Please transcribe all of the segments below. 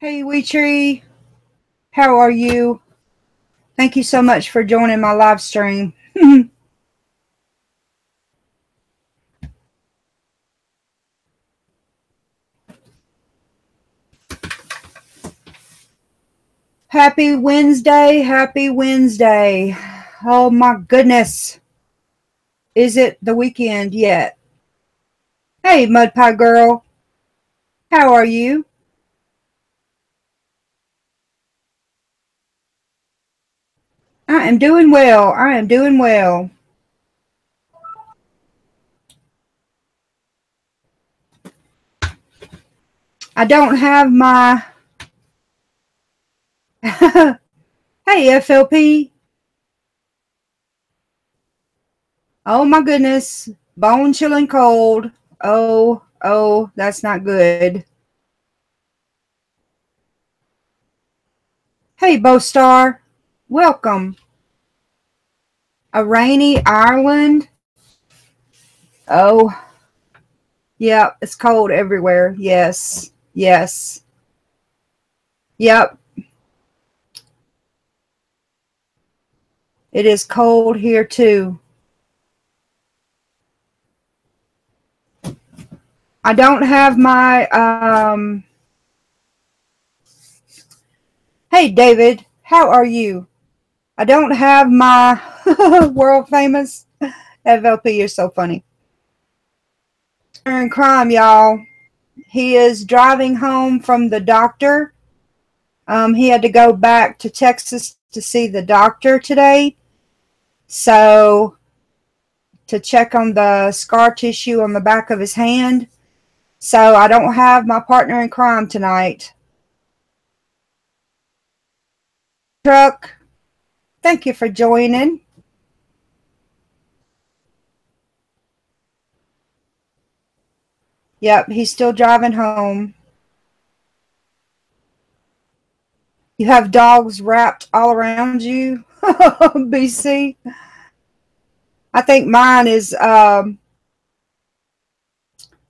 Hey, Wee Tree, how are you? Thank you so much for joining my live stream. Happy Wednesday, happy Wednesday. Oh my goodness. Is it the weekend yet? Hey, Mud Pie Girl, how are you? I am doing well. I am doing well. I don't have my. Hey, FLP. Oh my goodness. Bone chilling cold. Oh, that's not good. Hey, Bostar. Welcome. A rainy Ireland. Oh, yeah, it's cold everywhere. Yes, yes. Yep, it is cold here too. I don't have my hey David, how are you? I don't have my world famous FLP. You're so funny. In crime, y'all. He is driving home from the doctor. He had to go back to Texas to see the doctor today. So to check on the scar tissue on the back of his hand. So I don't have my partner in crime tonight. Truck, thank you for joining. Yep, he's still driving home. You have dogs wrapped all around you, BC. I think mine is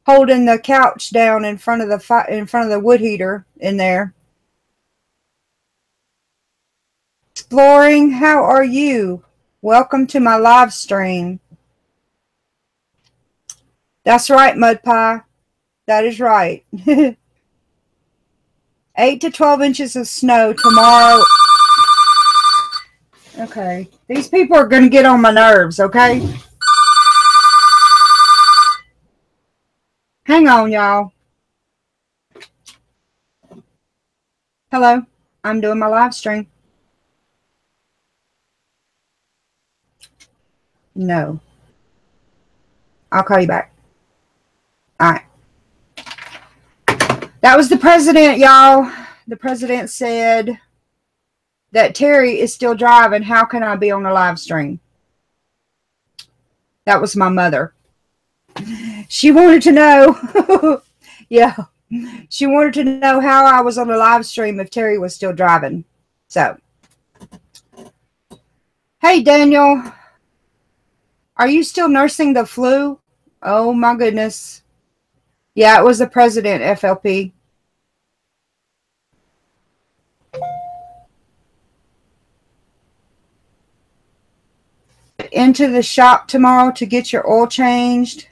holding the couch down in front of the wood heater in there. Exploring, how are you? Welcome to my live stream. That's right, Mud Pie. That is right. 8 to 12 inches of snow tomorrow. Okay. These people are going to get on my nerves, okay? Hang on, y'all. Hello. I'm doing my live stream. No. I'll call you back. All right. That was the president, y'all. The president said that Terry is still driving. How can I be on a live stream? That was my mother. She wanted to know. Yeah. She wanted to know how I was on a live stream if Terry was still driving. So, hey, Daniel. Are you still nursing the flu? Oh, my goodness. Yeah, it was the president, FLP. Into the shop tomorrow to get your oil changed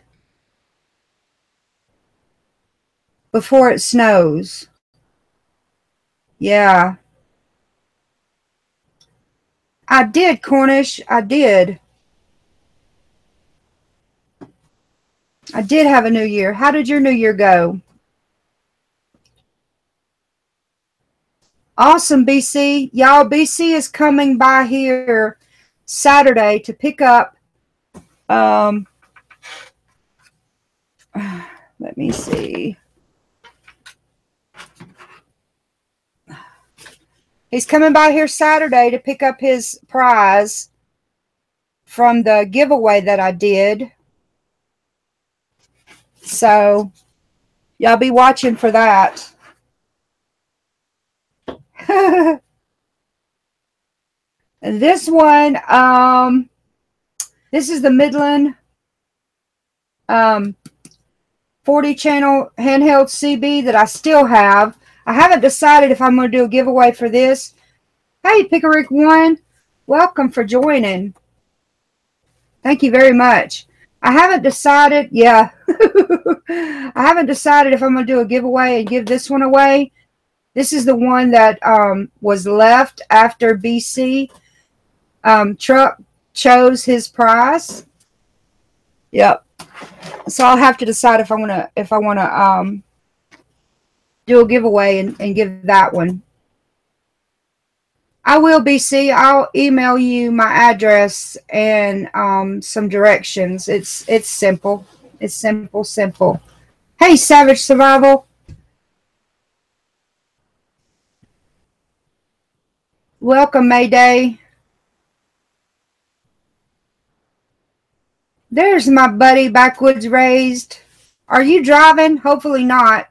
before it snows. Yeah. I did, Cornish. I did. I did have a new year. How did your new year go? Awesome, BC. Y'all, BC is coming by here Saturday to pick up let me see. He's coming by here Saturday to pick up his prize from the giveaway that I did. So, y'all be watching for that. This one, this is the Midland 40 channel handheld CB that I still have. I haven't decided if I'm going to do a giveaway for this. Hey, Pickerick One, welcome for joining. Thank you very much. I haven't decided, yeah. I haven't decided if I'm going to do a giveaway and give this one away. This is the one that was left after BC Truck chose his prize. Yep. So I'll have to decide if I want to do a giveaway and give that one. I will, BC. I'll email you my address and some directions. It's simple. It's simple. Hey, Savage Survival. Welcome, Mayday. There's my buddy Backwoods Raised. Are you driving? Hopefully not.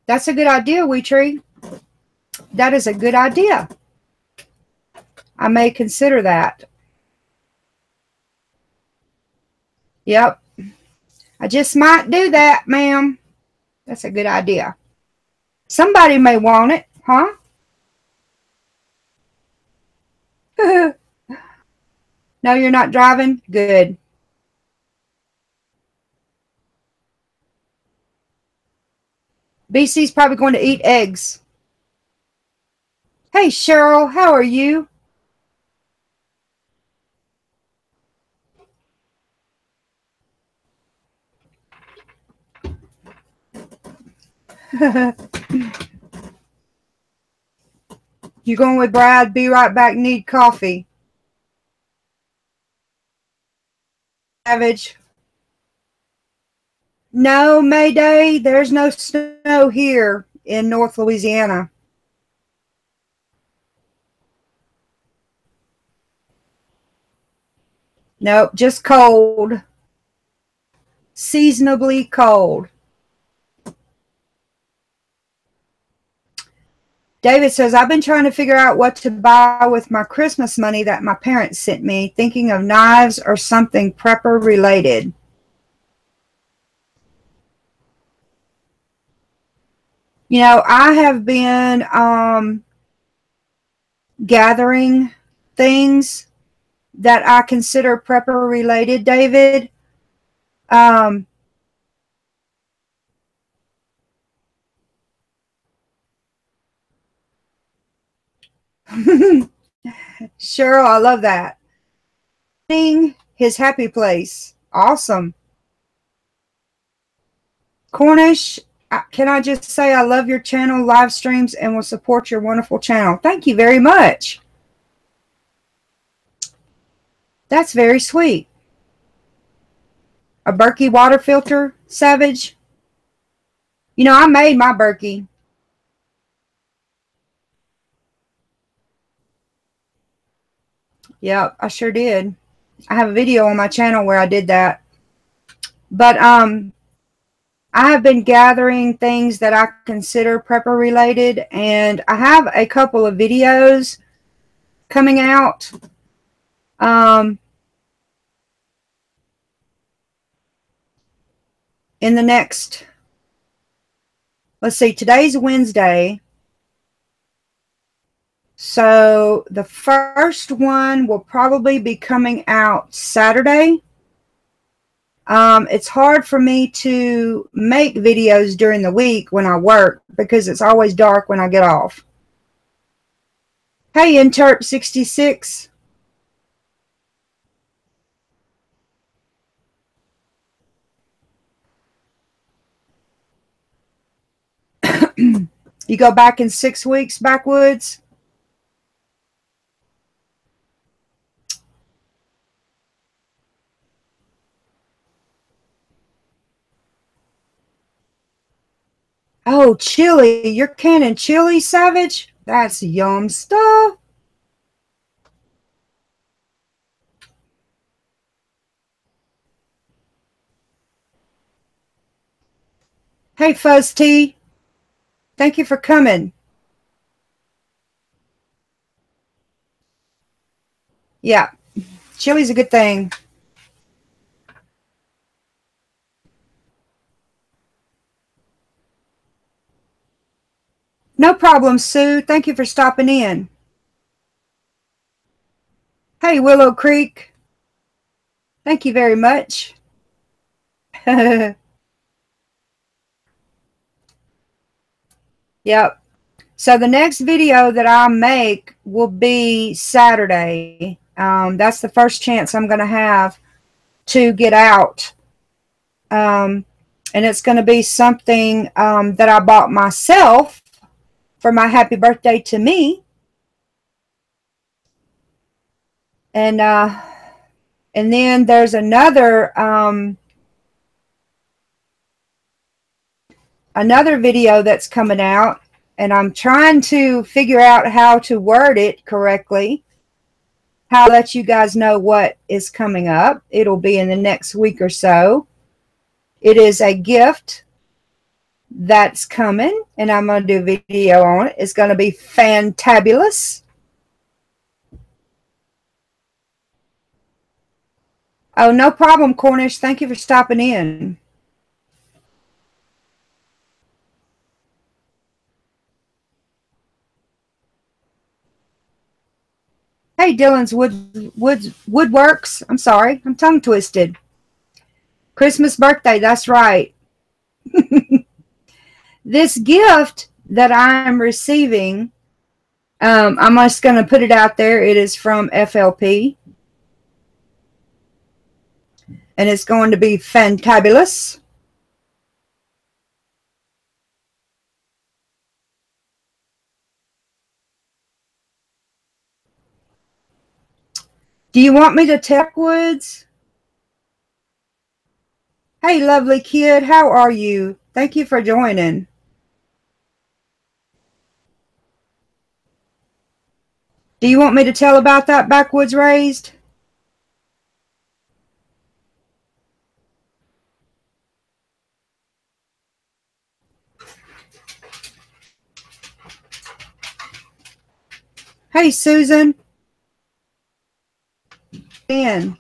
That's a good idea, Weetree. That is a good idea. I may consider that. Yep. I just might do that, ma'am. That's a good idea. Somebody may want it, huh? No, you're not driving? Good. BC's probably going to eat eggs. Hey, Cheryl, how are you? You going with Brad? Be right back. Need coffee. Savage. No, Mayday. There's no snow here in North Louisiana. Nope, just cold. Seasonably cold. David says, I've been trying to figure out what to buy with my Christmas money that my parents sent me, thinking of knives or something prepper related. You know, I have been gathering things that I consider prepper related, David. Cheryl, I love that. His happy place. Awesome. Cornish, can I just say I love your channel, live streams, and will support your wonderful channel. Thank you very much. That's very sweet. A Berkey water filter, Savage. You know, I made my Berkey. Yep, I sure did. I have a video on my channel where I did that. But I have been gathering things that I consider prepper related, and I have a couple of videos coming out. In the next, let's see, today's Wednesday. So the first one will probably be coming out Saturday. It's hard for me to make videos during the week when I work because it's always dark when I get off. Hey, Interp66. You go back in 6 weeks, Backwoods? Oh, chili. You're canning chili, Savage? That's yum stuff. Hey, Fuzz T. Thank you for coming. Yeah, chili's a good thing. No problem, Sue. Thank you for stopping in. Hey, Willow Creek. Thank you very much. Yep. So the next video that I make will be Saturday. That's the first chance I'm going to have to get out. And it's going to be something that I bought myself for my happy birthday to me. And then there's another video that's coming out, and I'm trying to figure out how to word it correctly. How to let you guys know what is coming up. It'll be in the next week or so. It is a gift that's coming, and I'm going to do a video on it. It's going to be fantabulous. Oh, no problem, Cornish. Thank you for stopping in. Hey, Dylan's Woodworks. I'm sorry. I'm tongue twisted. Christmas birthday. That's right. This gift that I'm receiving, I'm just going to put it out there. It is from FLP. And it's going to be fantabulous. Do you want me to tech Woods? Hey, lovely kid. How are you? Thank you for joining. Do you want me to tell about that Backwoods Raised? Hey, Susan. Ben.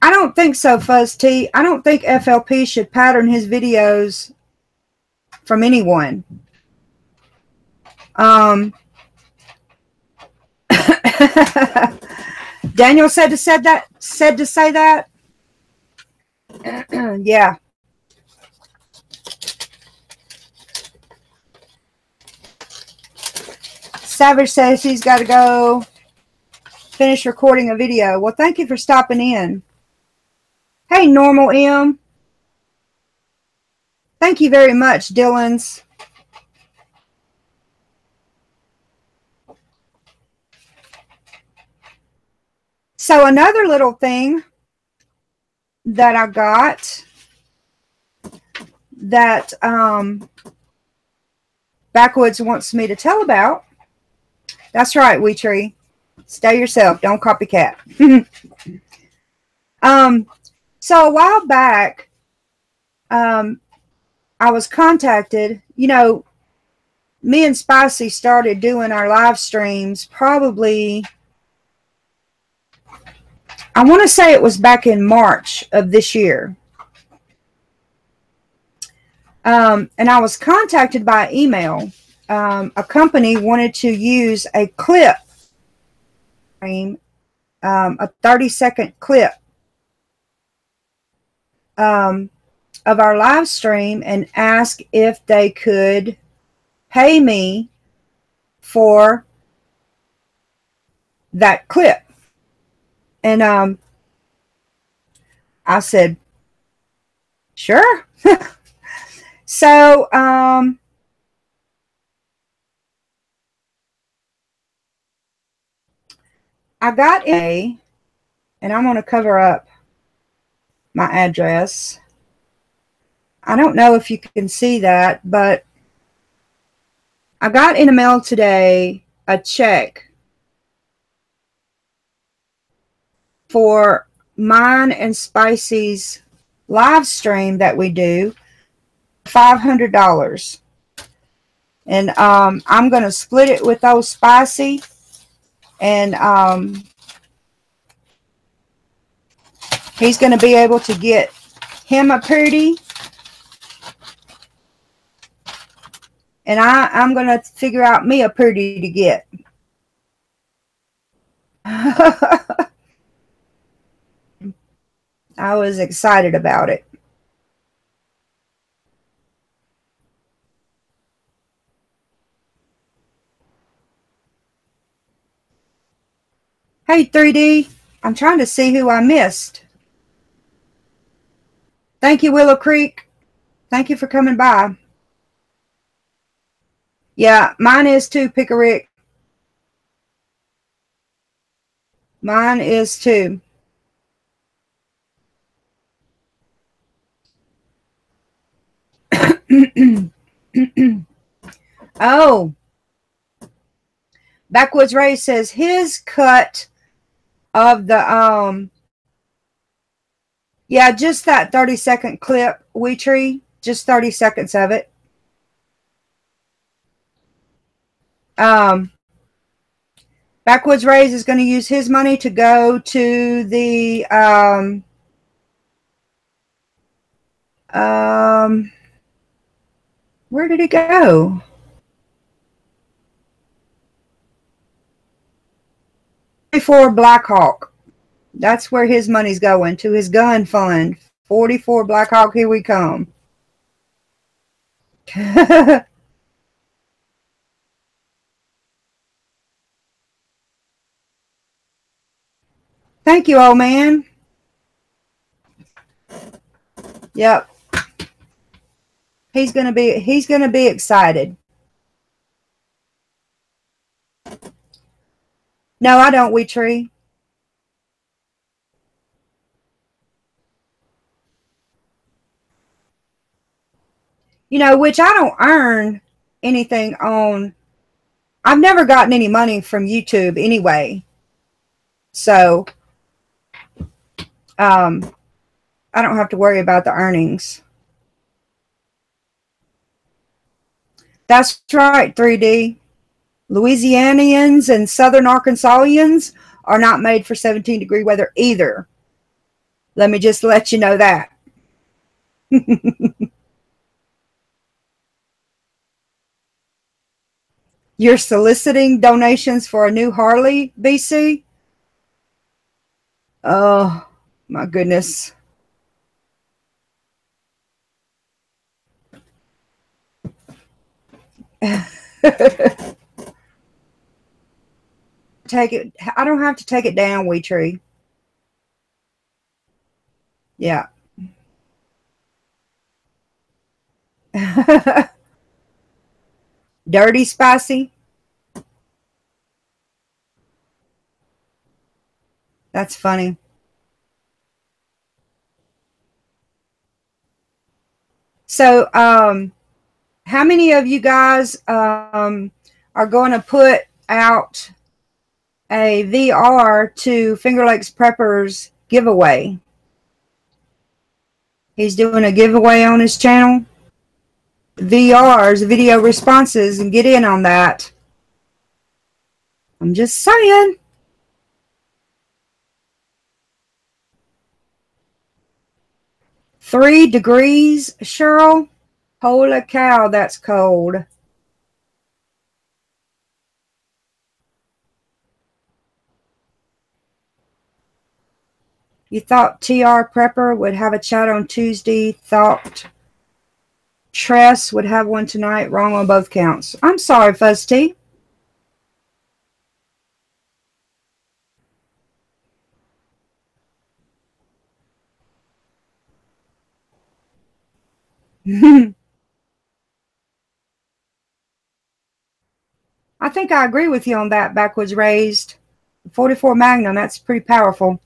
I don't think so, Fuzz T. I don't think FLP should pattern his videos from anyone. Daniel said to say that. Yeah. Savage says he's got to go finish recording a video. Well, thank you for stopping in. Hey, Normal M. Thank you very much, Dylan's. So another little thing that I got that Backwoods wants me to tell about. That's right, Wee Tree. Stay yourself. Don't copycat. So a while back, I was contacted. You know, me and Spicy started doing our live streams probably, I want to say it was back in March of this year. And I was contacted by email. A company wanted to use a clip, a 30-second clip of our live stream, and ask if they could pay me for that clip. And I said, sure. So I got and I'm going to cover up my address. I don't know if you can see that, but I got in the mail today a check for mine and Spicy's live stream that we do, $500. And I'm going to split it with those Spicy. And He's going to be able to get him a purdy. And I'm going to figure out me a purdy to get. I was excited about it. Hey, 3D. I'm trying to see who I missed. Thank you, Willow Creek. Thank you for coming by. Yeah, mine is too, Pickerick. Mine is too. Oh, Backwoods Ray says his cut of the yeah, just that 30-second clip, We Tree, just 30 seconds of it. Backwoods Rays is going to use his money to go to the where did he go? For Blackhawk. That's where his money's going, to his gun fund. 44 Blackhawk, here we come. Thank you, old man. Yep. He's gonna be excited. No, I don't, We Tree. You know, which I don't earn anything on. I've never gotten any money from YouTube anyway. So I don't have to worry about the earnings. That's right, 3D. Louisianians and Southern Arkansasians are not made for 17-degree weather either. Let me just let you know that. You're soliciting donations for a new Harley, BC? Oh, my goodness. Take it. I don't have to take it down, We Tree. Yeah. Dirty Spicy. That's funny. So, how many of you guys are going to put out a VR to Finger Lakes Preppers giveaway? He's doing a giveaway on his channel. VRs, video responses, and get in on that. I'm just saying. Three degrees, Cheryl? Holy cow, that's cold. You thought TR Prepper would have a chat on Tuesday. Thought Tress would have one tonight. Wrong on both counts. I'm sorry, Fuzz T. I think I agree with you on that, Backwoods Raised. 44 Magnum, that's pretty powerful.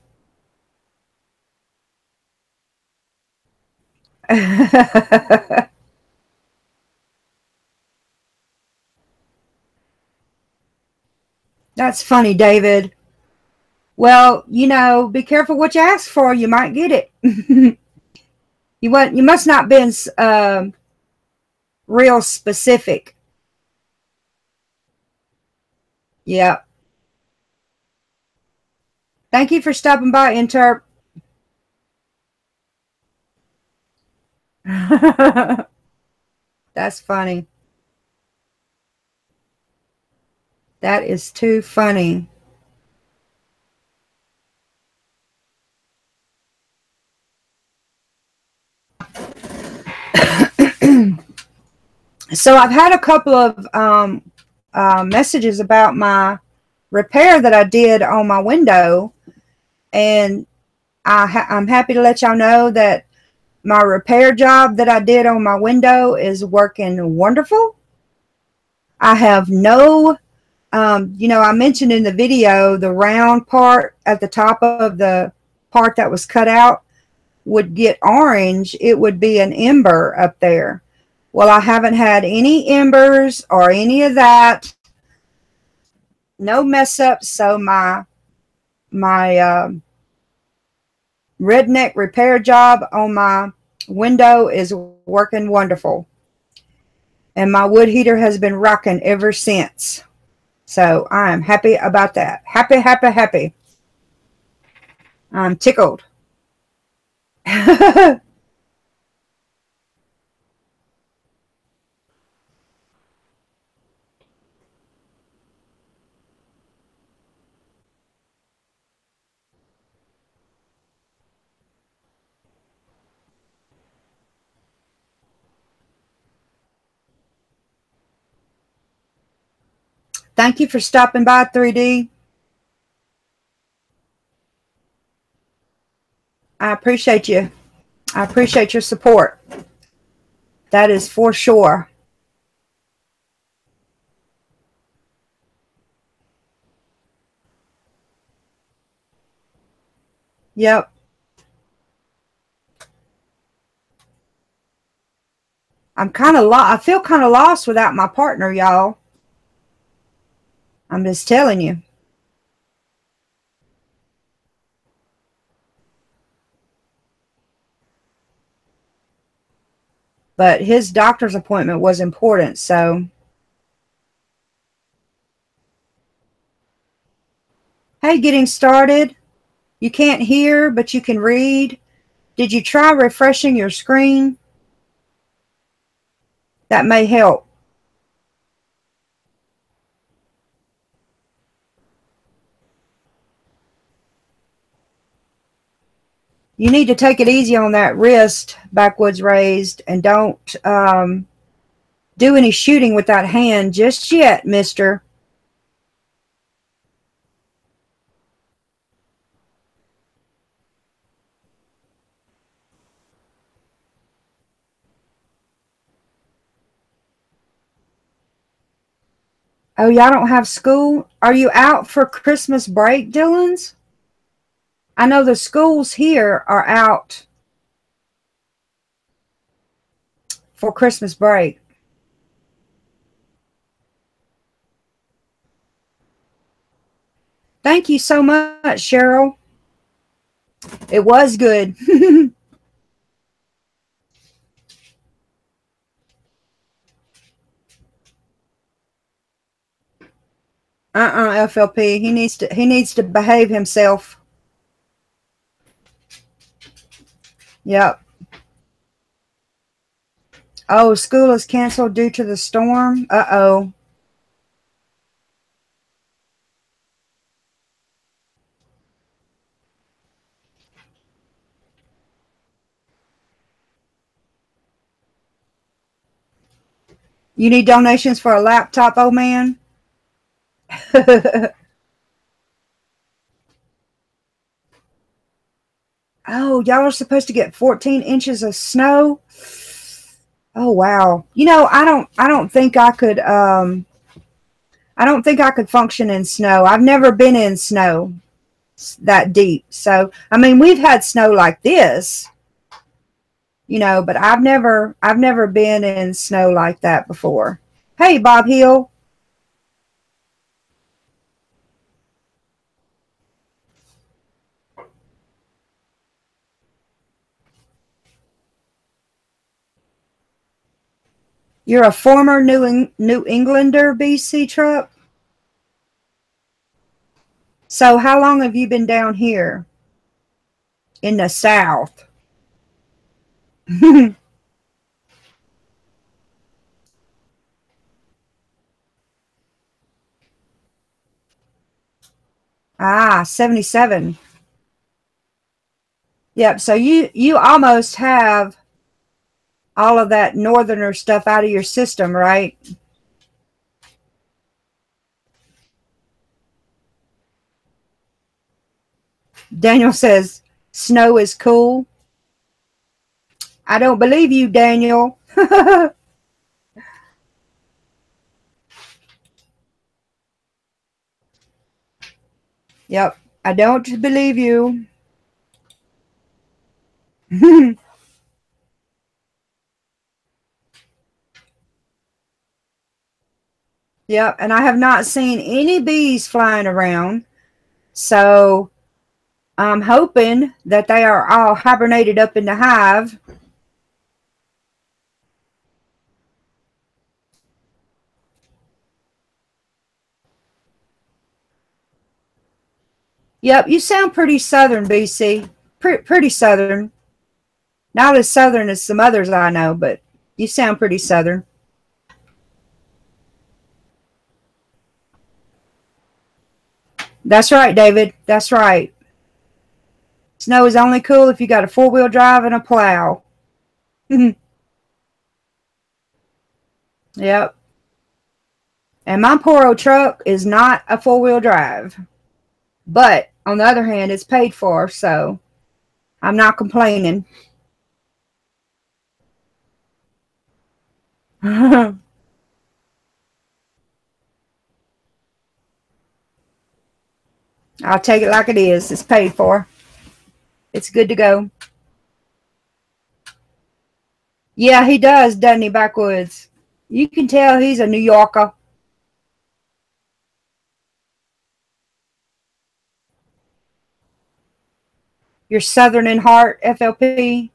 That's funny, David. Well, you know, be careful what you ask for. You might get it. You must not been real specific. Yeah. Thank you for stopping by, Interp. That's funny. That is too funny. So I've had a couple of messages about my repair that I did on my window, and I'm happy to let y'all know that my repair job that I did on my window is working wonderful. I have no, I mentioned in the video the round part at the top of the part that was cut out would get orange. It would be an ember up there. Well, I haven't had any embers or any of that. No mess ups. So my redneck repair job on my window is working wonderful. And my wood heater has been rocking ever since. So I'm happy about that. Happy, happy, happy. I'm tickled. Thank you for stopping by, 3D. I appreciate you. I appreciate your support. That is for sure. Yep. I feel kind of lost without my partner, y'all. I'm just telling you. But his doctor's appointment was important, so. Hey, getting started. You can't hear, but you can read. Did you try refreshing your screen? That may help. You need to take it easy on that wrist, backwoods raised, and don't do any shooting with that hand just yet, mister. Oh, y'all don't have school? Are you out for Christmas break, Dillons? I know the schools here are out for Christmas break. Thank you so much, Cheryl. It was good. FLP. He needs to behave himself. Yep. Oh, school is canceled due to the storm. Uh-oh. You need donations for a laptop, old man? Oh, y'all are supposed to get 14 inches of snow. Oh wow. I don't think I could function in snow. I've never been in snow that deep. So, I mean, we've had snow like this, but I've never been in snow like that before. Hey, Bob Hill. You're a former New Englander, BC truck. So how long have you been down here in the South? Ah, 77. Yep. So you almost have all of that northerner stuff out of your system, right? Daniel says snow is cool. I don't believe you, Daniel. Yep. I don't believe you. Yep. And I have not seen any bees flying around. So I'm hoping that they are all hibernated up in the hive. Yep, you sound pretty southern, BC. Pretty southern. Not as southern as some others I know, but you sound pretty southern. That's right, David. That's right. Snow is only cool if you got a four-wheel drive and a plow. Yep. And my poor old truck is not a four-wheel drive. But on the other hand, it's paid for, so I'm not complaining. I'll take it like it is. It's paid for. It's good to go. Yeah, he does, doesn't he, Backwoods? You can tell he's a New Yorker. You're Southern in heart, FLP.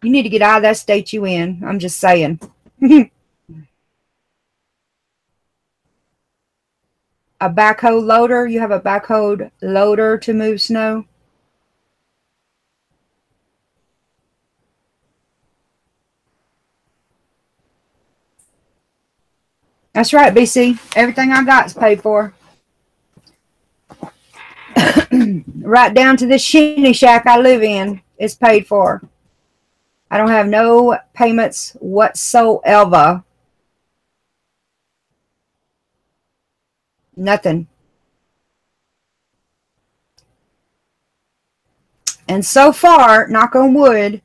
You need to get out of that state you in. I'm just saying. A backhoe loader? You have a backhoe loader to move snow? That's right, BC. Everything I got is paid for. Right down to this shinny shack I live in is paid for. I don't have no payments whatsoever. Nothing. And so far, knock on wood,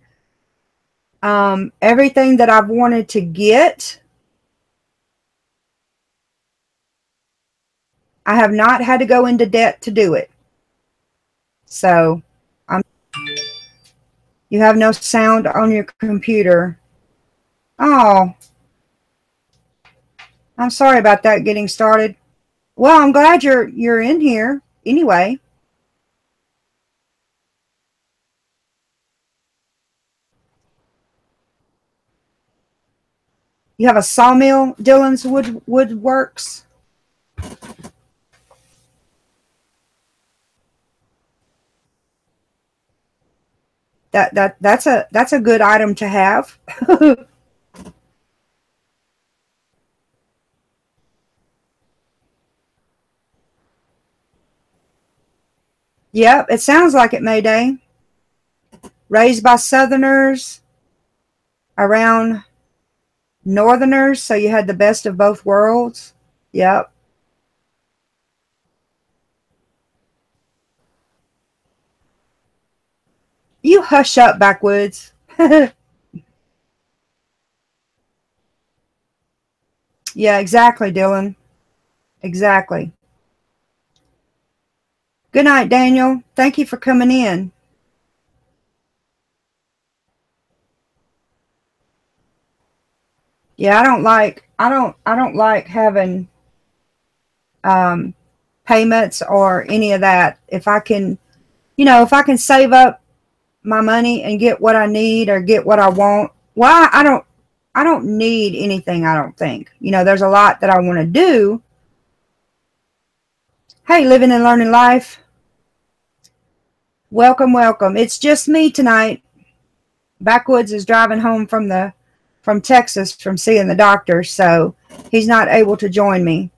everything that I've wanted to get, I have not had to go into debt to do it. So, you have no sound on your computer. Oh, I'm sorry about that getting started. Well, I'm glad you're in here anyway. You have a sawmill, Dylan's Woodworks. That's a good item to have. Yep, it sounds like it, Mayday. Raised by Southerners around Northerners, so you had the best of both worlds. Yep. You hush up, Backwoods. Yeah, exactly, Dylan. Exactly. Good night, Daniel. Thank you for coming in. Yeah, I don't like having payments or any of that. If I can, if I can save up my money and get what I need or get what I want, well, I don't need anything, I don't think. There's a lot that I want to do. Hey, living and learning life. Welcome, welcome. It's just me tonight. Backwoods is driving home from Texas from seeing the doctor, so he's not able to join me.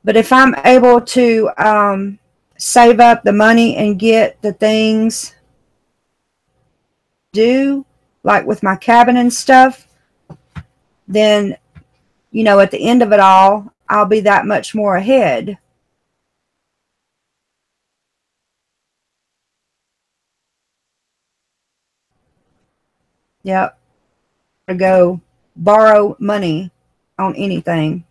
But if I'm able to save up the money and get the things due, like with my cabin and stuff, then, you know, at the end of it all, I'll be that much more ahead. Yep. To go borrow money on anything.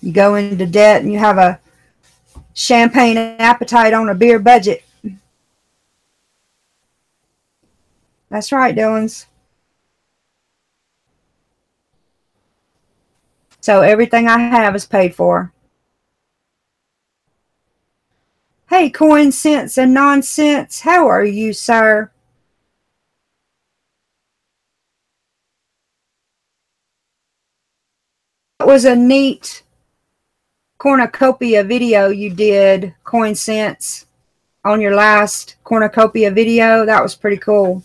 You go into debt and you have a champagne appetite on a beer budget. That's right, Dillons. So everything I have is paid for. Hey, coin sense and nonsense. How are you, sir? That was a neat cornucopia video you did, coin sense, on your last cornucopia video. That was pretty cool.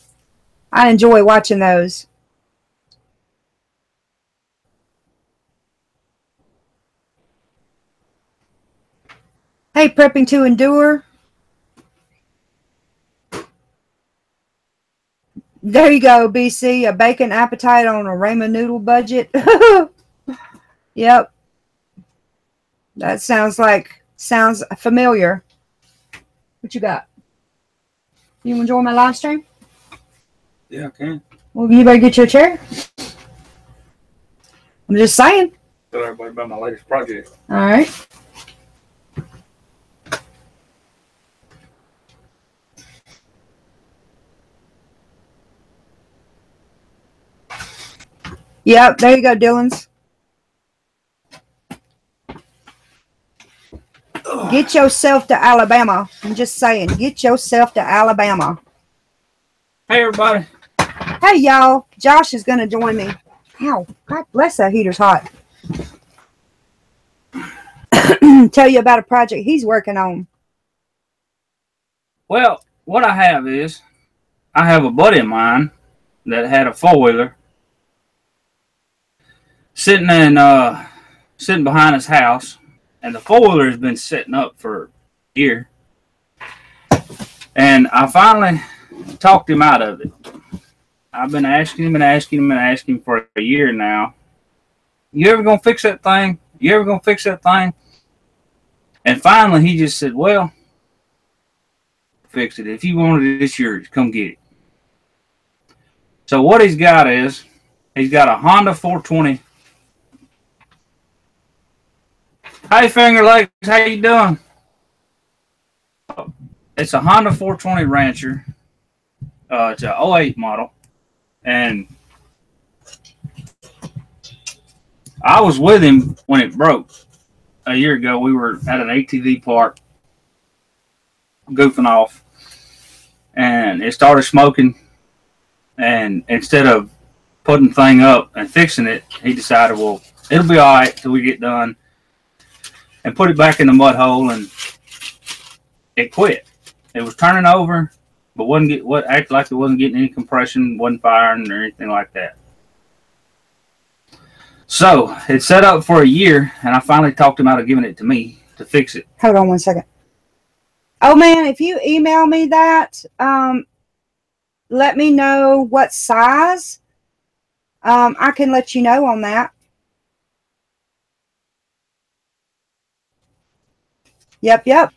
I enjoy watching those. Hey, prepping to endure. There you go, BC. A bacon appetite on a ramen noodle budget. Yep. That sounds familiar. What you got? You enjoy my live stream? Yeah, I can. Well, you better get your chair. I'm just saying. Tell everybody about my latest project. All right. Yep, there you go, Dillons. Get yourself to Alabama. I'm just saying, get yourself to Alabama. Hey, everybody. Hey, y'all. Josh is going to join me. Ow, God bless that heater's hot. Tell you about a project he's working on. Well, what I have is, I have a buddy of mine that had a four-wheeler sitting behind his house, and the four-wheeler has been sitting up for a year. And I finally talked him out of it. I've been asking him for a year now. You ever gonna fix that thing? You ever gonna fix that thing? And finally, he just said, well, fix it. If you want it, it's yours. Come get it. So what he's got is, he's got a Honda 420. Hey, Finger Lakes, how you doing? It's a Honda 420 Rancher. It's a 08 model. And I was with him when it broke a year ago. We were at an ATV park goofing off, and it started smoking. And instead of putting the thing up and fixing it, he decided, well, it'll be all right till we get done, and put it back in the mud hole, and it quit. It was turning over, but acted like it wasn't getting any compression, wasn't firing or anything like that. So it's set up for a year, and I finally talked him out of giving it to me to fix it. Hold on one second. Oh man, if you email me that, let me know what size. I can let you know on that. Yep.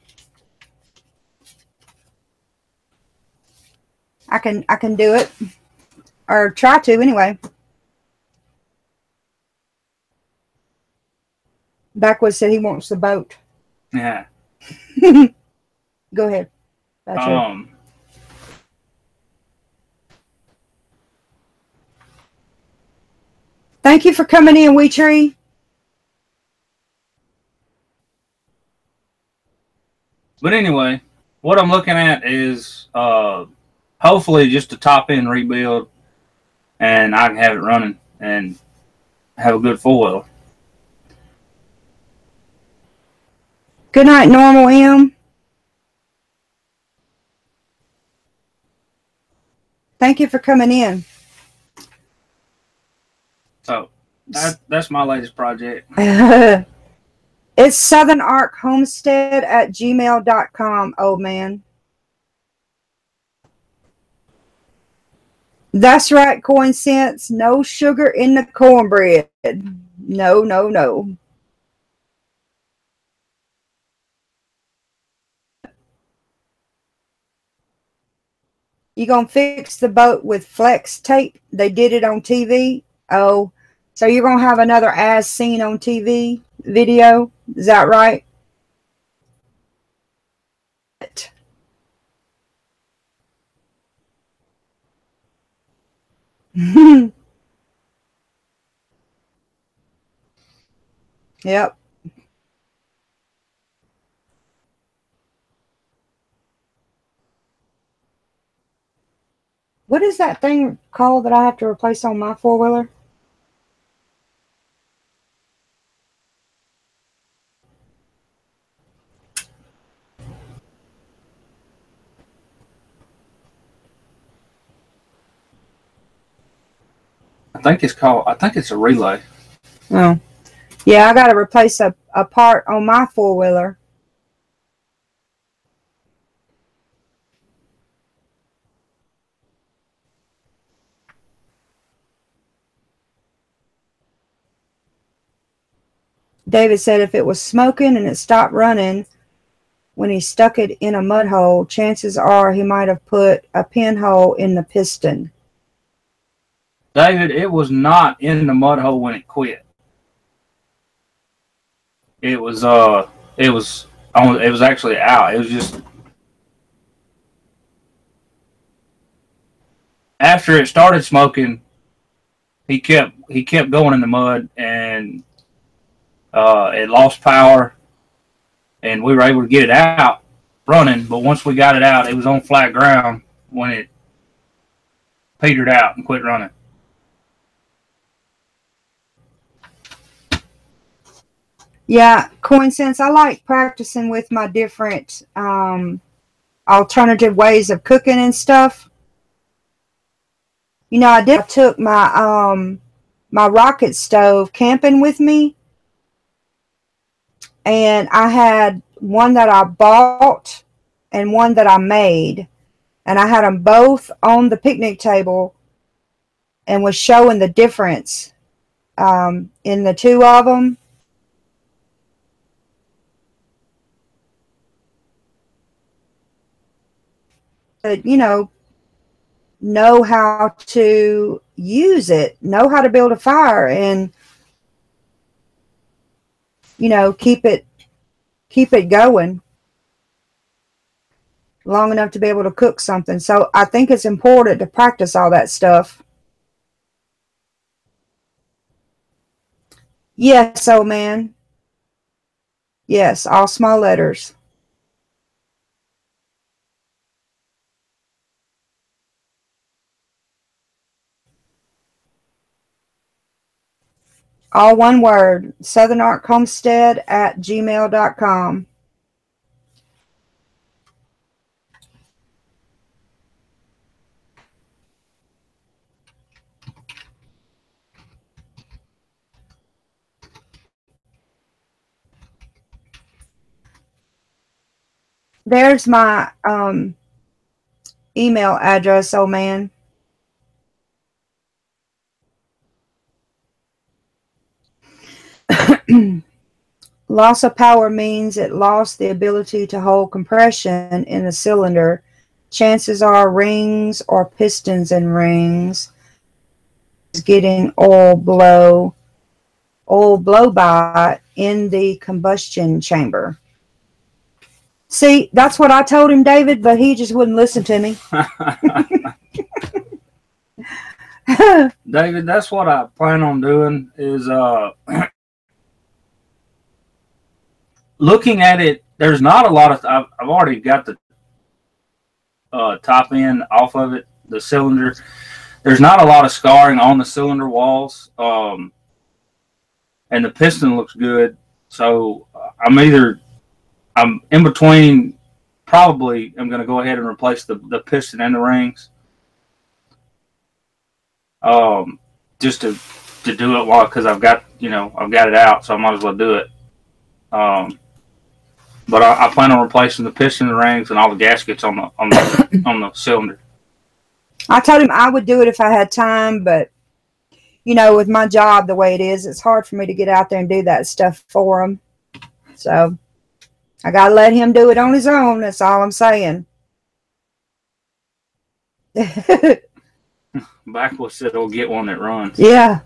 I can do it, or try to anyway. Backwoods said he wants the boat. Yeah. Go ahead. Thank you for coming in, Wee Tree. But anyway, what I'm looking at is hopefully just a top-end rebuild, and I can have it running and have a good four-wheeler. Good night, Normal M. Thank you for coming in. So that's my latest project. It's Southern Arc Homestead at gmail.com, old man. That's right, Coin Sense. No sugar in the cornbread. No, no, no. You gonna fix the boat with flex tape? They did it on TV. Oh, so you're gonna have another as seen on TV video? Is that right? Yep. What is that thing called that I have to replace on my four-wheeler? I think it's a relay. Oh. Yeah, I got to replace a part on my four-wheeler. David said if it was smoking and it stopped running when he stuck it in a mud hole, chances are he might have put a pinhole in the piston. David, it was not in the mud hole when it quit. It was actually out. It was just after it started smoking, he kept going in the mud, and it lost power, and we were able to get it out running. But once we got it out, it was on flat ground when it petered out and quit running. Yeah, Coin Sense, I like practicing with my different alternative ways of cooking and stuff. You know, I took my my rocket stove camping with me, and I had one that I bought and one that I made, and I had them both on the picnic table and was showing the difference in the two of them. But, you know how to use it, know how to build a fire, and keep it going long enough to be able to cook something. So I think it's important to practice all that stuff. Yes, old man. Yes, all small letters. All one word, Southern Arc Homestead at gmail.com. There's my email address, old man. Loss of power means it lost the ability to hold compression in the cylinder. Chances are rings or pistons and rings is getting oil blow by in the combustion chamber. See, that's what I told him, David, but he just wouldn't listen to me. David, that's what I plan on doing is looking at it. There's not a lot of I've already got the top end off of it, the cylinder. There's not a lot of scarring on the cylinder walls, and the piston looks good. So I'm in between. Probably I'm going to go ahead and replace the piston and the rings. Just to to do it while because I've got it out, so I might as well do it. But I plan on replacing the piston rings and all the gaskets on the cylinder. I told him I would do it if I had time, but with my job the way it is, it's hard for me to get out there and do that stuff for him. So I gotta let him do it on his own. That's all I'm saying. Backwoods said he'll get one that runs. Yeah.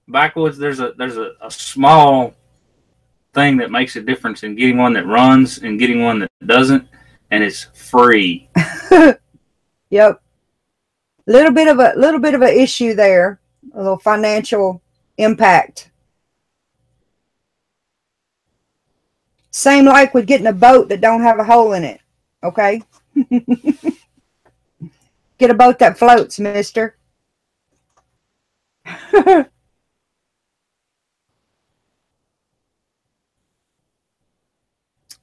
Backwoods, there's a small thing that makes a difference in getting one that runs and getting one that doesn't, and it's free. Yep. Little bit of a issue there, a little financial impact. Same like with getting a boat that don't have a hole in it. Okay. Get a boat that floats, mister.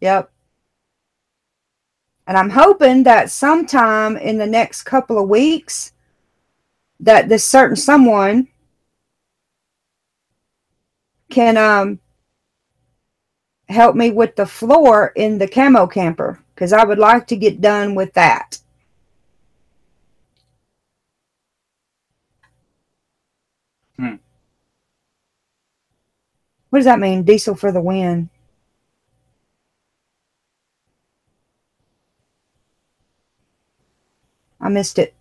Yep. And I'm hoping that sometime in the next couple of weeks that this certain someone can help me with the floor in the camo camper, because I would like to get done with that. What does that mean? Diesel for the win. I missed it.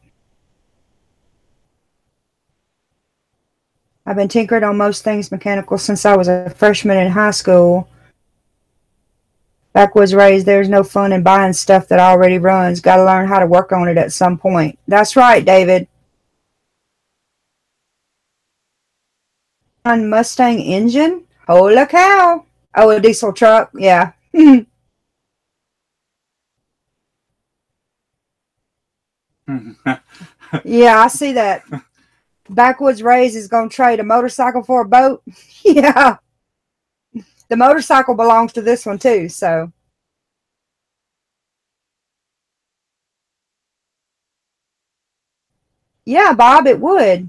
I've been tinkering on most things mechanical since I was a freshman in high school. Backwoods raised, there's no fun in buying stuff that already runs. Got to learn how to work on it at some point. That's right, David. On Mustang engine? Holy cow. Oh, a diesel truck? Yeah. Yeah, I see that. Backwoods Rays is going to trade a motorcycle for a boat. Yeah. The motorcycle belongs to this one too, so. Yeah, Bob, it would.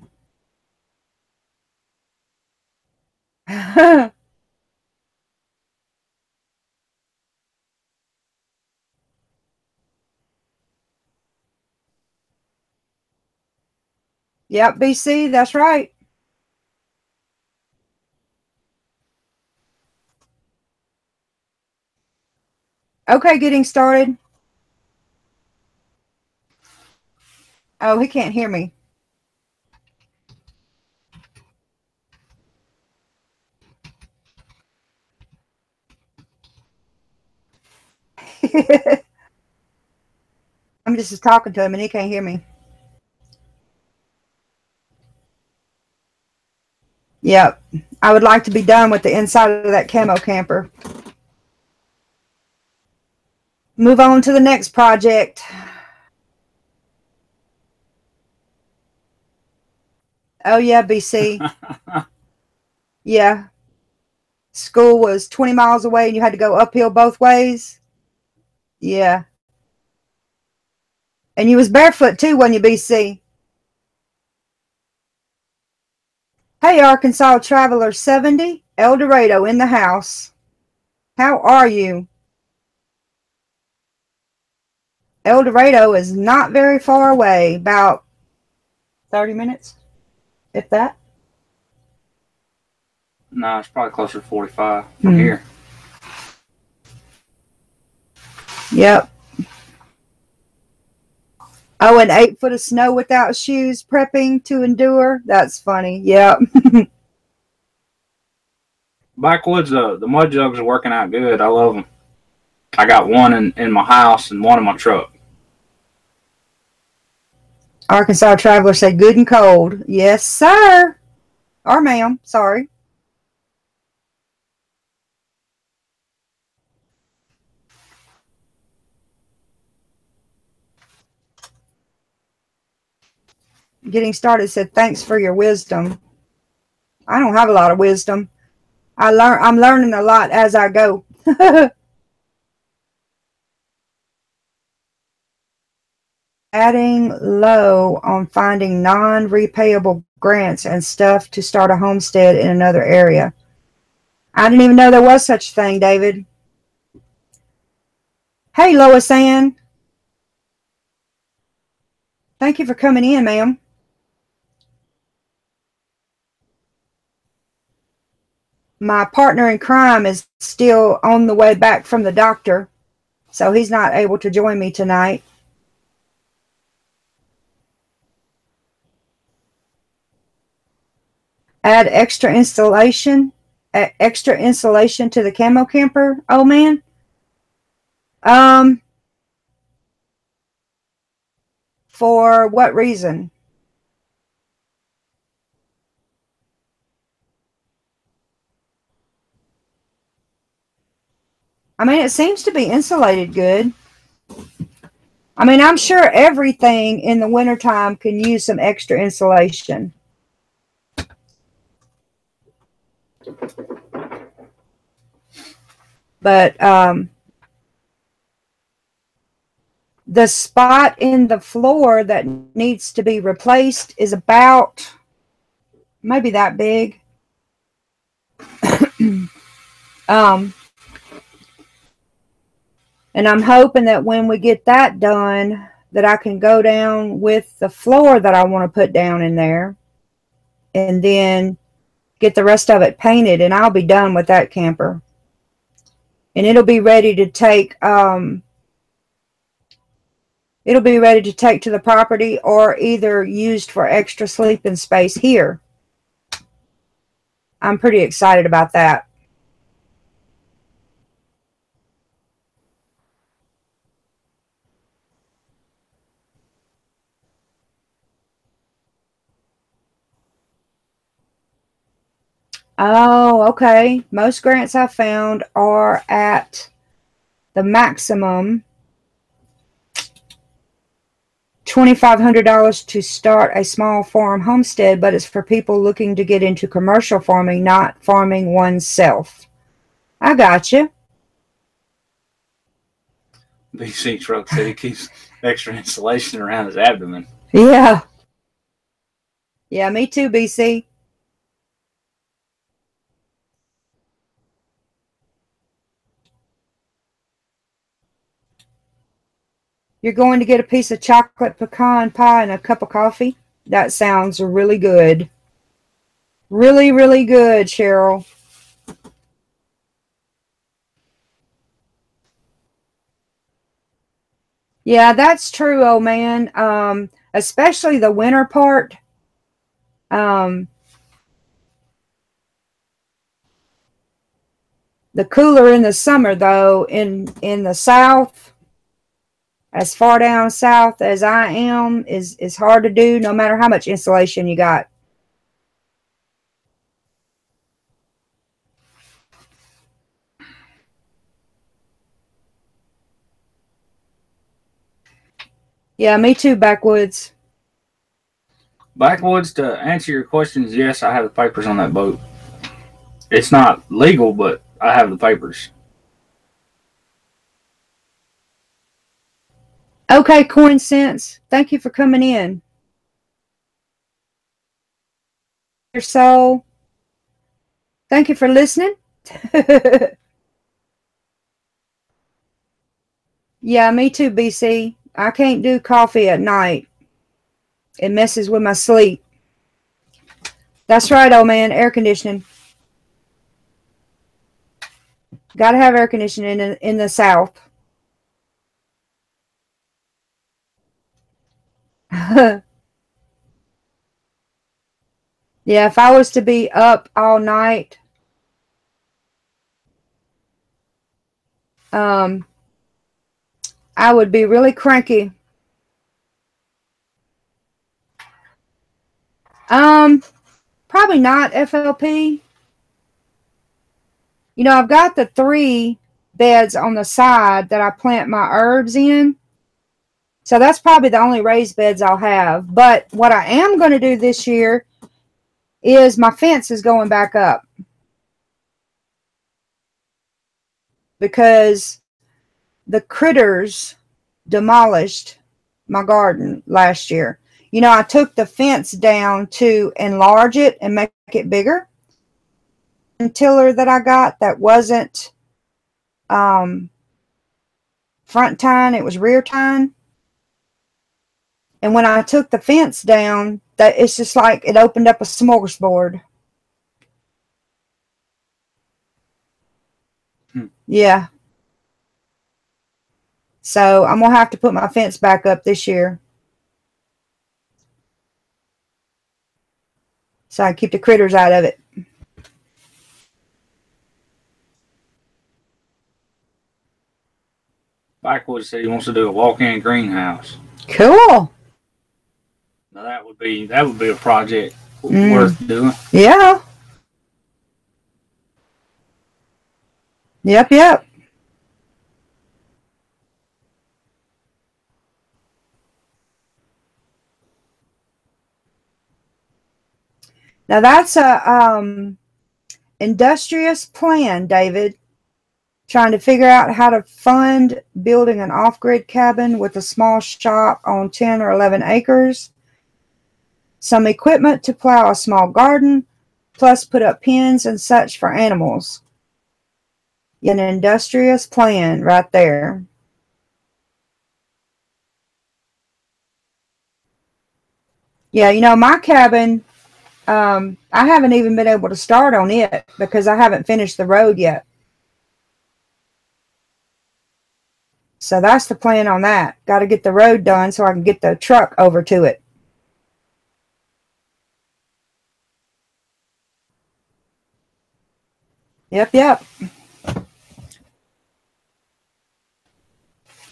Yep, BC, that's right. Okay, getting started. Oh, he can't hear me. I'm just talking to him and he can't hear me. Yep. I would like to be done with the inside of that camo camper. Move on to the next project. Oh, yeah, BC. Yeah. School was 20 miles away and you had to go uphill both ways. Yeah. And you was barefoot too, wasn't you, BC? Hey, Arkansas Traveler 70, El Dorado in the house. How are you? El Dorado is not very far away, about 30 minutes, if that. No, it's probably closer to 45 from here. Yep. Oh, and 8 foot of snow without shoes, prepping to endure. That's funny. Yep. Backwoods, the mud jugs are working out good. I love them. I got one in my house and one in my truck. Arkansas Traveler said good and cold. Yes, sir. Or ma'am. Sorry. Getting started said thanks for your wisdom. I don't have a lot of wisdom. I'm learning a lot as I go. Adding low on finding non-repayable grants and stuff to start a homestead in another area. I didn't even know there was such a thing, David. Hey, Lois Ann. Thank you for coming in, ma'am. My partner in crime is still on the way back from the doctor, so he's not able to join me tonight. Add extra insulation to the camo camper, oh man. For what reason? I mean, it seems to be insulated good. I mean, I'm sure everything in the wintertime can use some extra insulation. But the spot in the floor that needs to be replaced is about maybe that big. And I'm hoping that when we get that done, that I can go down with the floor that I want to put down in there and then get the rest of it painted, and I'll be done with that camper. And it'll be ready to take to the property, or either used for extra sleeping space here. I'm pretty excited about that. Oh, okay. Most grants I found are at the maximum $2,500 to start a small farm homestead, but it's for people looking to get into commercial farming, not farming oneself. I got you. BC Truck said he keeps extra insulation around his abdomen. Yeah. Yeah, me too, BC. You're going to get a piece of chocolate pecan pie and a cup of coffee? That sounds really good. Really, really good, Cheryl. Yeah, that's true, old man. Especially the winter part. The cooler in the summer, though, in the south, as far down south as I am, is hard to do no matter how much insulation you got. Yeah, me too, Backwoods. Backwoods, to answer your questions, yes, I have the papers on that boat. It's not legal, but I have the papers. Okay, Coin Sense, thank you for coming in. Your soul. Thank you for listening. Yeah, me too, BC. I can't do coffee at night. It messes with my sleep. That's right, old man. Air conditioning. Gotta have air conditioning in the south. Yeah, if I was to be up all night, I would be really cranky. Probably not FLP. You know, I've got the 3 beds on the side that I plant my herbs in. So that's probably the only raised beds I'll have. But what I am going to do this year is my fence is going back up. Because the critters demolished my garden last year. You know, I took the fence down to enlarge it and make it bigger. Tiller that I got that wasn't front tine, it was rear tine. And when I took the fence down, that it's just like it opened up a smorgasbord. Yeah. So I'm gonna have to put my fence back up this year, so I keep the critters out of it. Backwoods said he wants to do a walk-in greenhouse. Cool. Now that would be a project worth doing. Yeah. Yep. Now that's a industrious plan, David. Trying to figure out how to fund building an off-grid cabin with a small shop on 10 or 11 acres, some equipment to plow a small garden, plus put up pens and such for animals. An industrious plan right there. Yeah, you know, my cabin, I haven't even been able to start on it because I haven't finished the road yet. So that's the plan on that. Got to get the road done so I can get the truck over to it. Yep.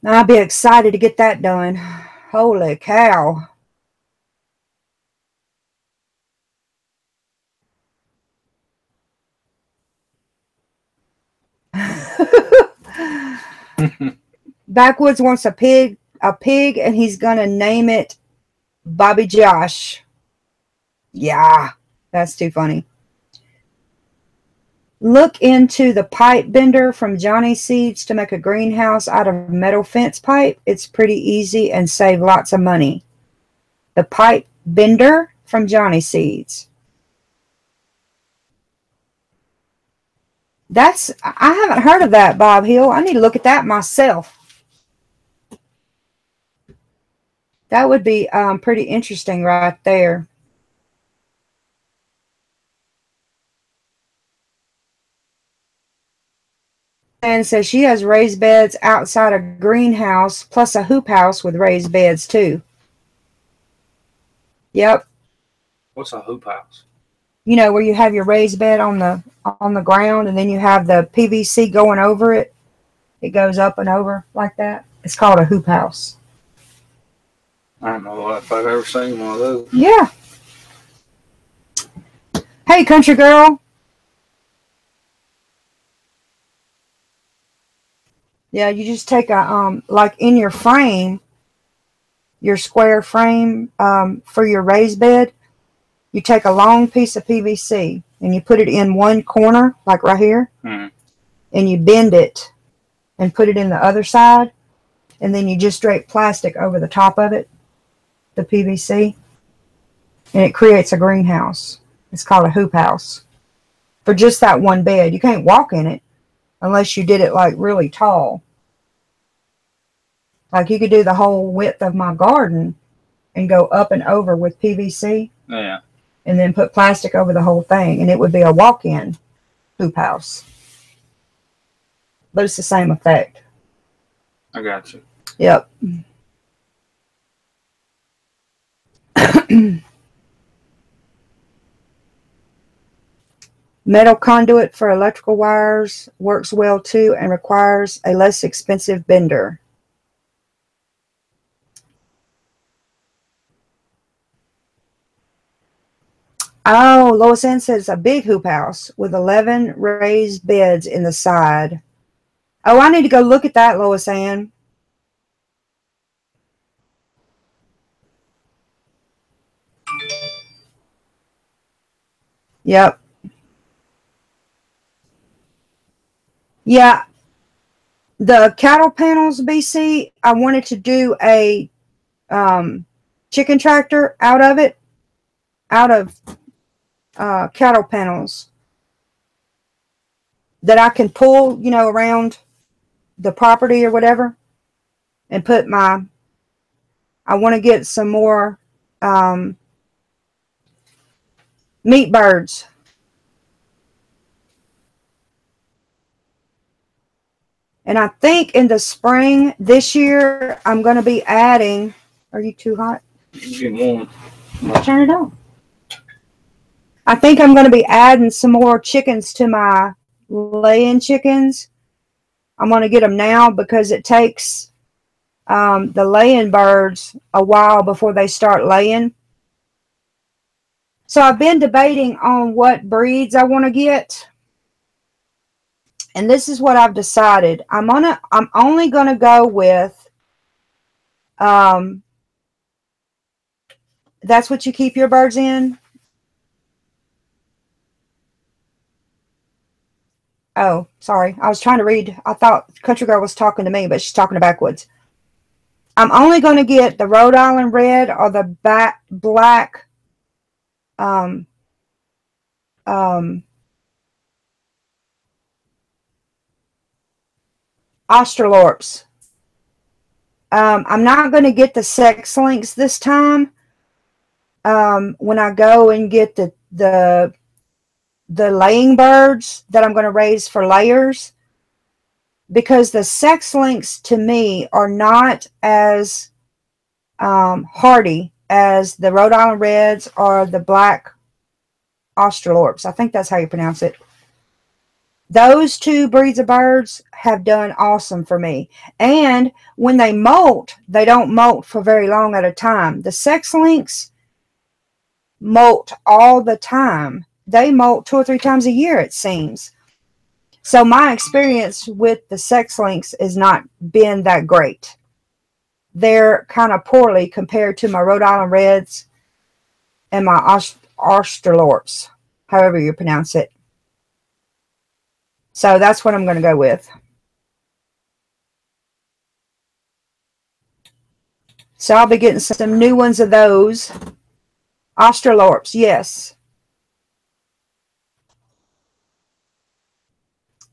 I'll be excited to get that done. Holy cow. Backwoods wants a pig, and he's gonna name it Bobby Josh. Yeah, that's too funny. Look into the pipe bender from Johnny Seeds to make a greenhouse out of metal fence pipe. It's pretty easy and save lots of money. The pipe bender from Johnny Seeds. I haven't heard of that, Bob Hill. I need to look at that myself. That would be pretty interesting right there. And says she has raised beds outside a greenhouse plus a hoop house with raised beds too. Yep. What's a hoop house? You know, where you have your raised bed on the ground and then you have the PVC going over it. It goes up and over like that. It's called a hoop house. I don't know if I've ever seen one of those. Yeah. Hey, country girl. Yeah, you just take a, like in your frame, your square frame for your raised bed, you take a long piece of PVC and you put it in one corner, like right here, and you bend it and put it in the other side, and then you just drape plastic over the top of it, the PVC, and it creates a greenhouse. It's called a hoop house for just that one bed. You can't walk in it unless you did it like really tall. Like you could do the whole width of my garden and go up and over with PVC. Yeah. And then put plastic over the whole thing, and it would be a walk-in hoop house. But it's the same effect. I got you. Yep. Metal conduit for electrical wires works well too and requires a less expensive bender. Oh, Lois Ann says a big hoop house with 11 raised beds in the side. Oh, I need to go look at that, Lois Ann. Yep. Yeah. The cattle panels, BC, I wanted to do a chicken tractor out of it, out of cattle panels that I can pull, you know, around the property or whatever, and put my, I want to get some more meat birds. And I think in the spring this year, I'm going to be adding, are you too hot? Get warm. Turn it on. I think I'm going to be adding some more chickens to my laying chickens. I'm going to get them now because it takes the laying birds a while before they start laying. So I've been debating on what breeds I want to get. And this is what I've decided. I'm only going to go with, that's what you keep your birds in? Oh, sorry. I was trying to read. I thought Country Girl was talking to me, but she's talking to Backwoods. I'm only going to get the Rhode Island Red or the black Australorps. I'm not going to get the sex links this time. When I go and get the laying birds that I'm going to raise for layers, because the sex links to me are not as hardy as the Rhode Island Reds or the black Australorps. I think that's how you pronounce it. Those two breeds of birds have done awesome for me. And when they molt, they don't molt for very long at a time. The sex links molt all the time. They molt 2 or 3 times a year, it seems. So my experience with the sex links has not been that great. They're kind of poorly compared to my Rhode Island Reds and my Australorps, however you pronounce it. So that's what I'm going to go with. So I'll be getting some new ones of those. Australorps, yes.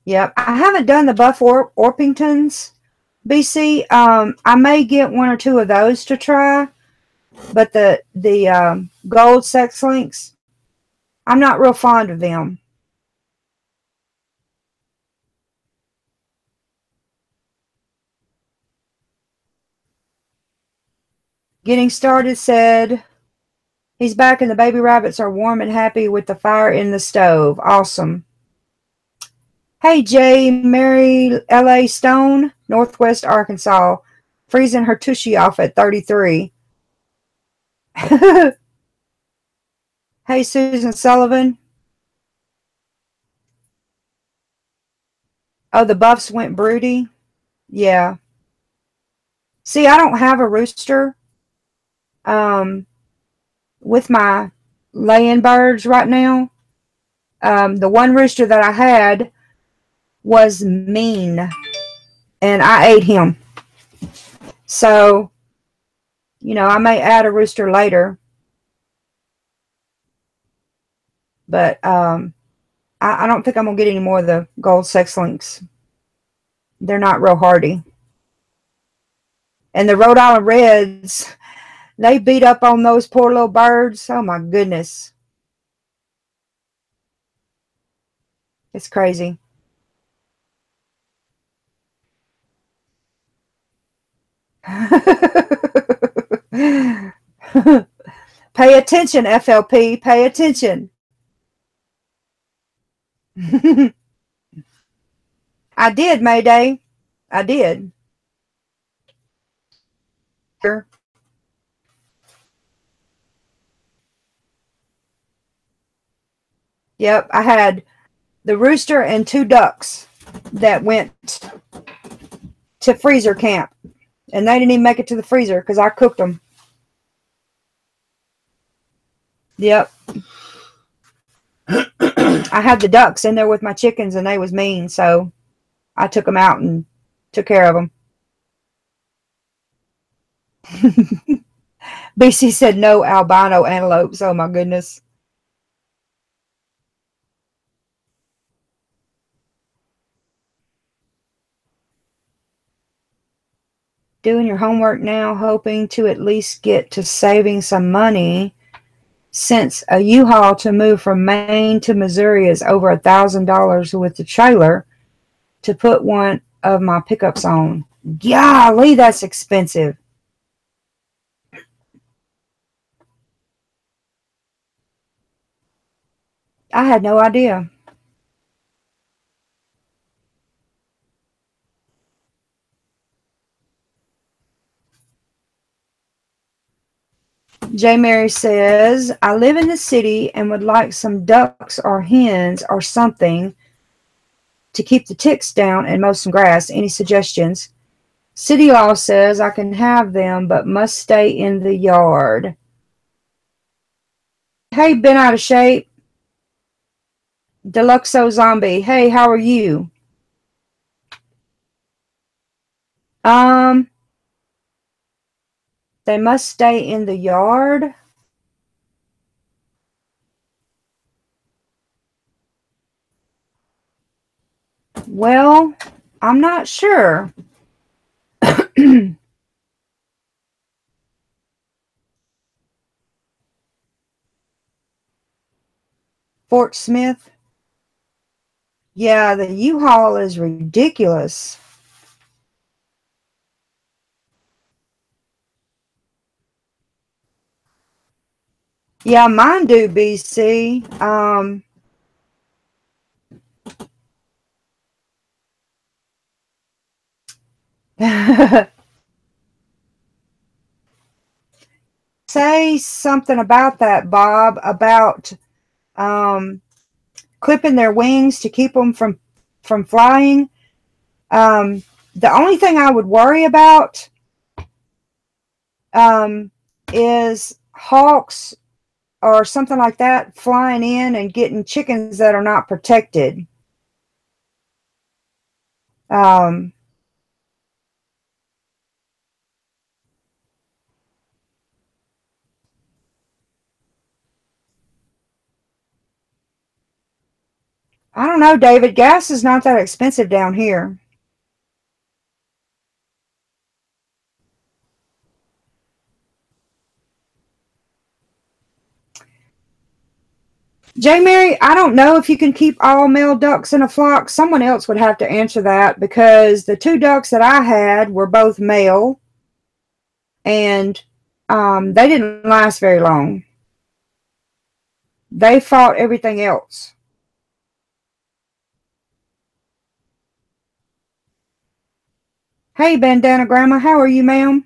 Yep. I haven't done the Buff Orpingtons, BC. I may get 1 or 2 of those to try. But the gold sex links, I'm not real fond of them. Getting started said he's back and the baby rabbits are warm and happy with the fire in the stove. Awesome. Hey, Jay, Mary L.A. Stone, Northwest Arkansas, freezing her tushy off at 33. Hey, Susan Sullivan. Oh, the buffs went broody? Yeah. See, I don't have a rooster with my laying birds right now. The one rooster that I had was mean, and I ate him. So, you know, I may add a rooster later. But I don't think I'm going to get any more of the gold sex links. They're not real hardy. And the Rhode Island Reds, they beat up on those poor little birds. Oh, my goodness. It's crazy. Pay attention, FLP. Pay attention. I did, Mayday. I did. Yep, I had the rooster and 2 ducks that went to freezer camp. And they didn't even make it to the freezer because I cooked them. Yep. I had the ducks in there with my chickens and they was mean. So I took them out and took care of them. BC said no albino antelopes. Oh my goodness. Doing your homework now, hoping to at least get to saving some money, since a U-Haul to move from Maine to Missouri is over $1,000 with the trailer to put one of my pickups on. Golly, that's expensive. I had no idea. J. Mary says, I live in the city and would like some ducks or hens or something to keep the ticks down and mow some grass. Any suggestions? City law says I can have them, but must stay in the yard. Hey, been out of shape. Deluxo Zombie. Hey, how are you? They must stay in the yard. Well, I'm not sure. Fort Smith. Yeah, the U-Haul is ridiculous. Yeah, mine do, BC. Say something about that, Bob, about clipping their wings to keep them from flying. The only thing I would worry about is hawks or something like that flying in and getting chickens that are not protected. I don't know, David. Gas is not that expensive down here. J. Mary, I don't know if you can keep all male ducks in a flock. Someone else would have to answer that, because the two ducks that I had were both male, and they didn't last very long. They fought everything else. Hey, Bandana Grandma, how are you, ma'am?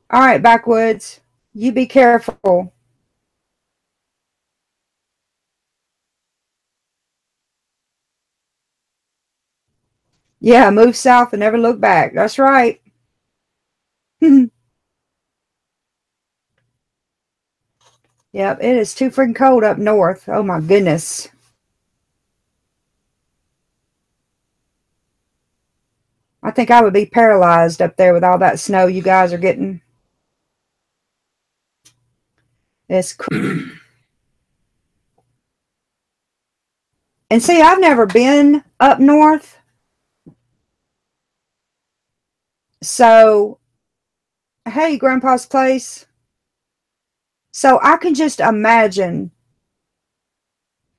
All right, Backwoods, you be careful. Yeah, move south and never look back. That's right. Yep, it is too freaking cold up north. Oh my goodness. I think I would be paralyzed up there with all that snow you guys are getting. It's and see, I've never been up north, so hey, Grandpa's place. So I can just imagine.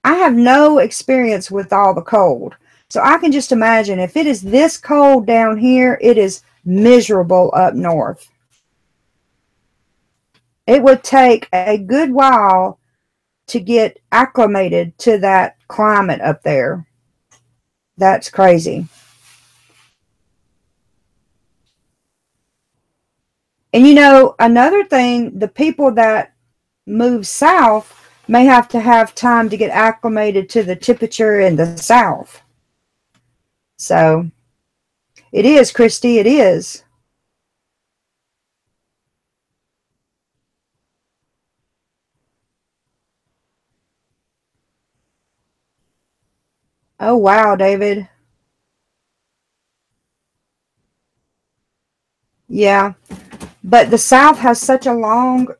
I have no experience with all the cold, so I can just imagine if it is this cold down here, it is miserable up north. It would take a good while to get acclimated to that climate up there. That's crazy. And you know, another thing, the people that move south may have to have time to get acclimated to the temperature in the south. So it is, Christy, it is. Oh, wow, David. Yeah. But the South has such a longer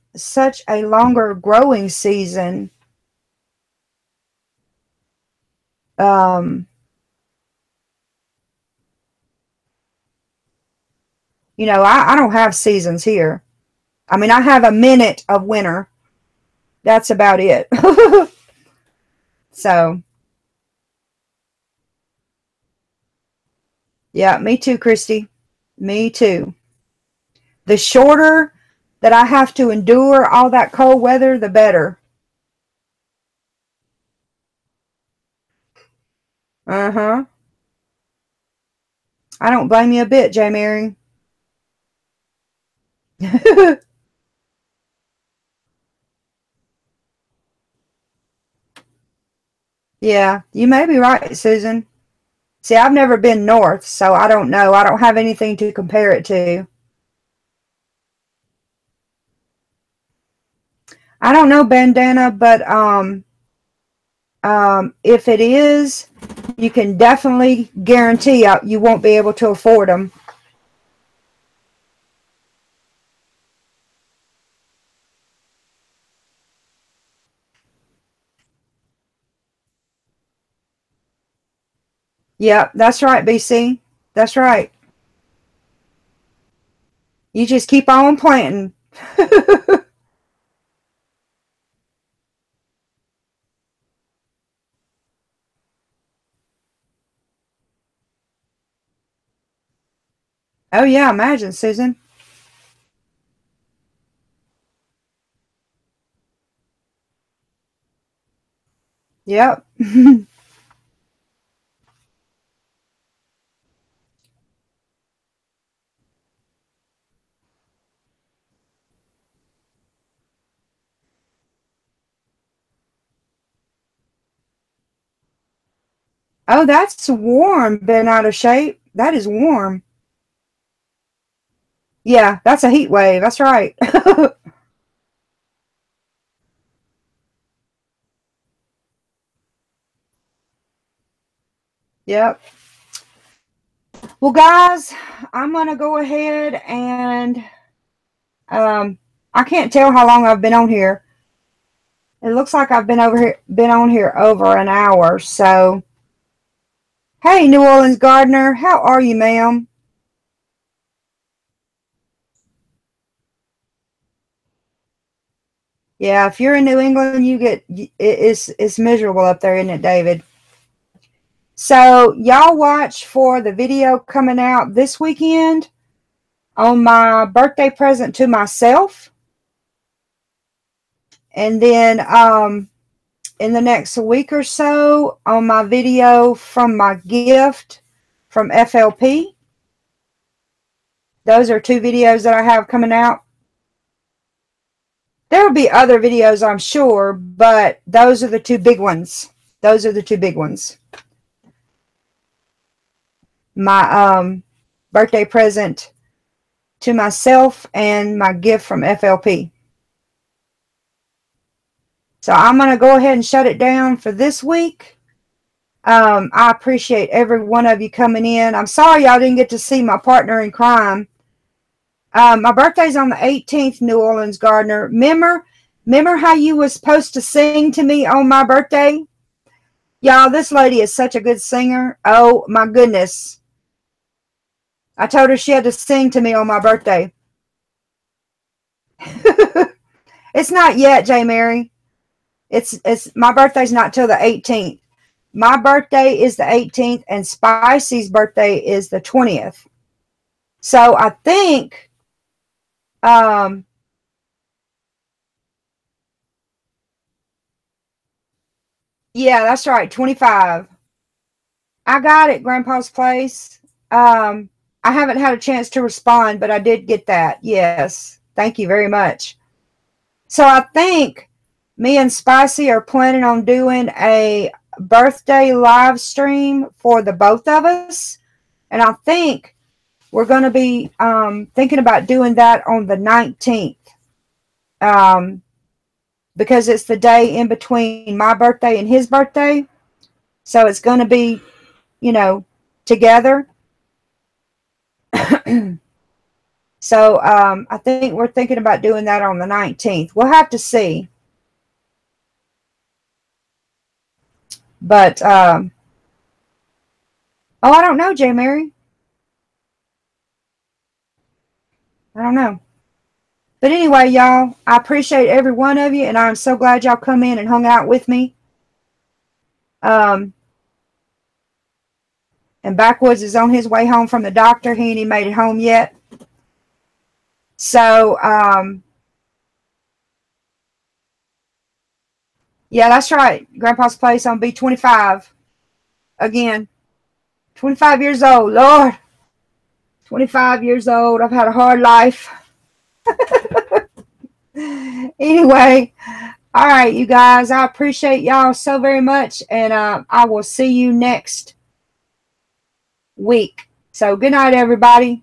growing season. You know, I don't have seasons here. I mean, I have a minute of winter. That's about it. So, yeah, me too, Christy. Me too. The shorter that I have to endure all that cold weather, the better. Uh-huh. I don't blame you a bit, J. Mary. Yeah, you may be right, Susan. See, I've never been north, so I don't know. I don't have anything to compare it to. I don't know, Bandana, but if it is, you can definitely guarantee you won't be able to afford them. Yep, that's right, BC. That's right. You just keep on planting. Oh, yeah, imagine, Susan. Yep. Oh, that's warm, been out of shape. That is warm. Yeah, that's a heat wave. That's right. Yep. Well, guys, I'm going to go ahead and I can't tell how long I've been on here. It looks like I've been on here over an hour. So, hey, New Orleans Gardener, how are you, ma'am? Yeah, if you're in New England, it's miserable up there, isn't it, David? So, y'all watch for the video coming out this weekend on my birthday present to myself. And then in the next week or so on my video from my gift from FLP. Those are two videos that I have coming out. There will be other videos, I'm sure, but those are the two big ones. Those are the two big ones. My birthday present to myself and my gift from FLP. So I'm going to go ahead and shut it down for this week. I appreciate every one of you coming in. I'm sorry y'all didn't get to see my partner in crime. My birthday's on the 18th, New Orleans Gardener. Remember how you was supposed to sing to me on my birthday? Y'all, this lady is such a good singer. Oh, my goodness. I told her she had to sing to me on my birthday. It's not yet, J. Mary. It's my birthday's not till the 18th. My birthday is the 18th, and Spicy's birthday is the 20th. So I think, yeah, that's right, 25. I got it, Grandpa's Place. I haven't had a chance to respond, but I did get that. Yes. Thank you very much. So I think me and Spicy are planning on doing a birthday live stream for the both of us. And I think we're going to be thinking about doing that on the 19th. Because it's the day in between my birthday and his birthday. So it's going to be, you know, together. So I think we're thinking about doing that on the 19th. We'll have to see. But, oh, I don't know, J. Mary. I don't know. But anyway, y'all, I appreciate every one of you, and I'm so glad y'all come in and hung out with me. And Backwoods is on his way home from the doctor. He ain't made it home yet. So, yeah, that's right. Grandpa's place on B25. Again, 25 years old. Lord, 25 years old. I've had a hard life. Anyway, all right, you guys. I appreciate y'all so very much, and I will see you next week. So good night, everybody.